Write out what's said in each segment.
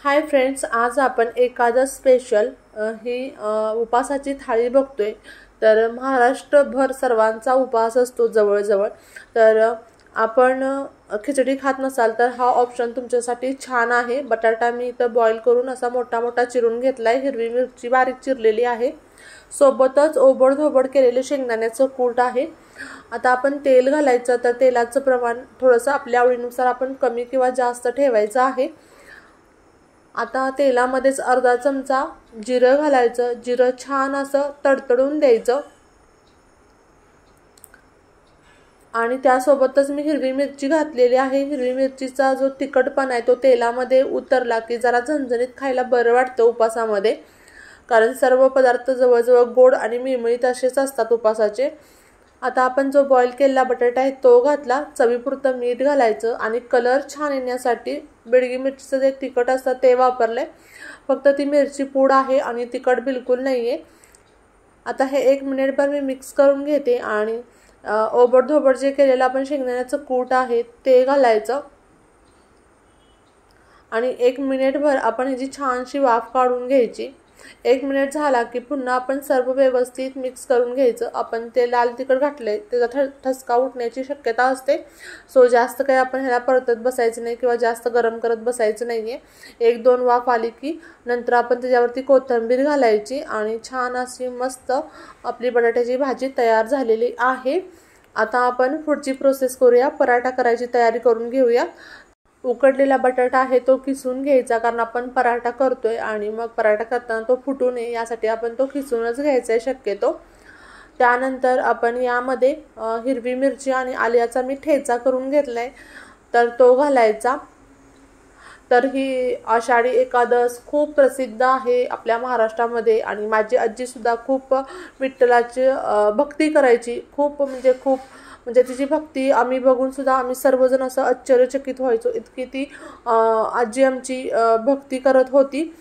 Hi friends, आज आपण एकादश स्पेशल ही उपासाची थाळी बघतोय। तर महाराष्ट्रभर सर्वांचा उपास असतो जवळजवळ। तर आपण खिचडी खात नसाल तर हा ऑप्शन तुमच्यासाठी छान आहे। बटाटा मी इथं बॉईल करून असा मोठा मोठा चिरून घेतलाय, हिरवी मिरची बारीक चिरलेली आहे, सोबतच ओबड-धोबड केलेले शेंगदाण्याचं कूट आहे। आता आपण तेल घालायचं, तर तेलाचं प्रमाण थोडंसं आपल्या आवडीनुसार आपण कमी किंवा जास्त ठेवायचं आहे। आता तेलामध्येच अर्धा चमचा जिरं घालायचं, जिरं छान असं तडतडून द्यायचं आणि त्यासोबतच मी हिरवी मिरची घातलेली आहे। हिरवी मिरचीचा जो तिखटपणा आहे तो तेलामध्ये उतरला की जरा झणझणीत खायला बरं वाटतं उपासामध्ये, कारण सर्व पदार्थ जवळजवळ गोड आणि मिळमिळीत असेच असतात उपासाचे। आता आपण जो बॉईल केलेला बटाटा आहे तो घातला, चवीपुरतं मीठ घालायचं आणि कलर छान येण्यासाठी बेडगी मिरचीचं जे तिखट असतं ते वापरले, फक्त ती मिरची पूड आहे आणि तिखट बिलकुल नाहीये। आता हे 1 मिनिटभर मी मिक्स करून घेते आणि ओबड-धोबड जे केलेलं आपण शेंगदाण्याचं कूट आहे ते घालायचं आणि 1 मिनिटभर आपण ह्याची छानशी वाफ काढून घ्यायची। 1 मिनिट झाला की पुन्हा आपण सर्व व्यवस्थित मिक्स करून घ्यायचं। आपण ते लाल तिखट घातले, त्याचा ठसका उठण्याची शक्यता असते, सो जास्त काही आपण ह्याला परतत बसायचं नाही किंवा जास्त गरम करत बसायचं नाहीये। 1-2 वाफ आली की नंतर आपण त्याच्यावरती कोथिंबीर घालायची आणि छान अशी मस्त आपली बटाट्याची भाजी तयार झालेली आहे। आता आपण पुढची प्रोसेस करूया, पराठा करायची तयारी करून घेऊया। उकडलेला बटाटा आहे तो किसून घ्यायचा, कारण आपण पराठा करतोय आणि मग पराठा करताना तो फुटू नये यासाठी आपण तो किसूनच घ्यायचा आहे शक्यतो। त्यानंतर आपण यामध्ये हिरवी मिरची आणि आल्याचा मी ठेचा करून घेतलाय, तर तो घालायचा। तर ही आषाढी एकादश खूप प्रसिद्ध आहे आपल्या महाराष्ट्रामध्ये आणि माझी आजी सुद्धा खूप विठ्ठलाची भक्ती करायची, खूप म्हणजे तिची भक्ती आम्ही बघून सुद्धा आम्ही सर्वजण असं आश्चर्यचकित व्हायचो, इतकी ती आजी आमची भक्ती करत होती।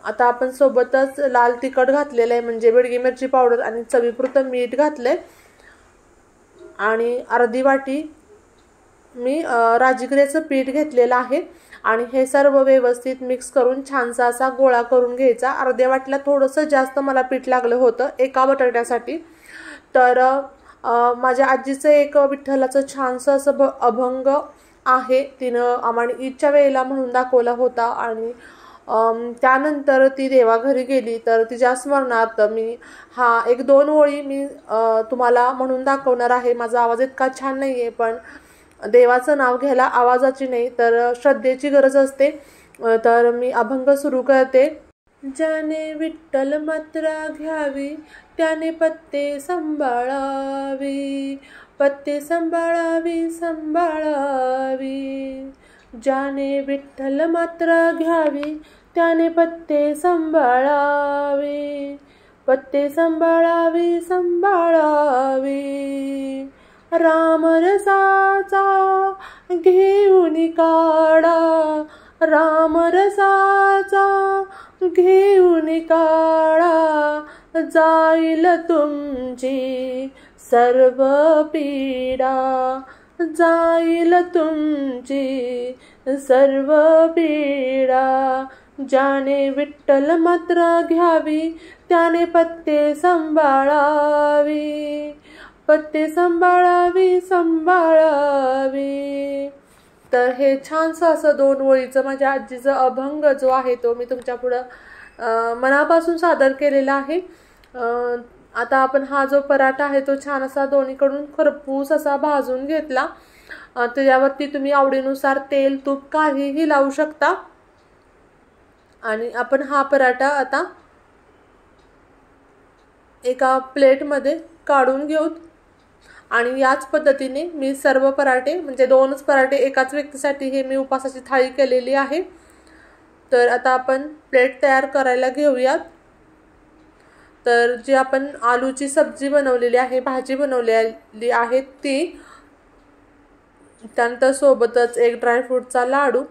आता आपण सोबतच लाल तिखट घातलेलं आहे, म्हणजे बेडगी मिरची पावडर आणि चवीपुरतं मीठ घातलंय आणि अर्धी वाटी मी राजगिऱ्याचं पीठ घेतलेलं आहे आणि हे सर्व व्यवस्थित मिक्स करून छानसा असा गोळा करून घ्यायचा। अर्ध्या वाटीला थोडंसं जास्त मला पीठ लागलं होतं एका बटाट्यासाठी। तर माझ्या आजीचं एक विठ्ठलाचं छानसं असं अभंग आहे, तिनं आम्हाला ईदच्या वेळेला म्हणून दाखवला होता आणि त्यानंतर ती देवाघरी गेली, तर तिच्या स्मरणार्थ मी हा 1-2 ओळी मी तुम्हाला म्हणून दाखवणार आहे। माझा आवाज इतका छान नाहीये, पण देवाचं नाव घ्यायला आवाजाची नाही तर श्रद्धेची गरज असते। तर मी अभंग सुरू करते। ज्याने विठ्ठल मात्रा घ्यावी त्याने पत्ते सांभाळावी, पत्ते सांभाळावी सांभाळावी। ज्याने विठ्ठल मात्रा घ्यावी त्याने पत्ते सांभाळावे, पत्ते सांभाळावी सांभाळावी। रामरसाचा घेऊन काढा, रामरसाचा घेऊन काढा, जाईल तुमची सर्व पीडा, जाईल तुमची सर्व पीडा। ज्याने विठ्ठल मात्रा घ्यावी त्याने पत्ते सांभाळावी, पत्ते सांभाळावी सांभाळावी। तर हे छानसं असं 2 ओळीचं माझ्या आजीचं अभंग जो आहे तो मी तुमच्या पुढं मनापासून सादर केलेला आहे। आता आपण हा जो पराठा आहे तो छान असा दोन्हीकडून खरपूस असा भाजून घेतला, त्याच्यावरती तुम्ही आवडीनुसार तेल तूप काहीही लावू शकता आणि आपण हा पराठा आता एका प्लेटमध्ये काढून घेऊ आणि याच पद्धतीने मी सर्व पराठे, म्हणजे 2च पराठे एकाच व्यक्तीसाठी हे मी उपासाची थाळी केलेली आहे। तर आता आपण प्लेट तयार करायला घेऊयात। तर जी आपण आलूची सब्जी बनवलेली आहे, भाजी बनवलेली आहे ती, त्यानंतर सोबतच एक ड्रायफ्रूटचा लाडू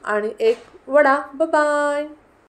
आणि एक वडा। Bye bye.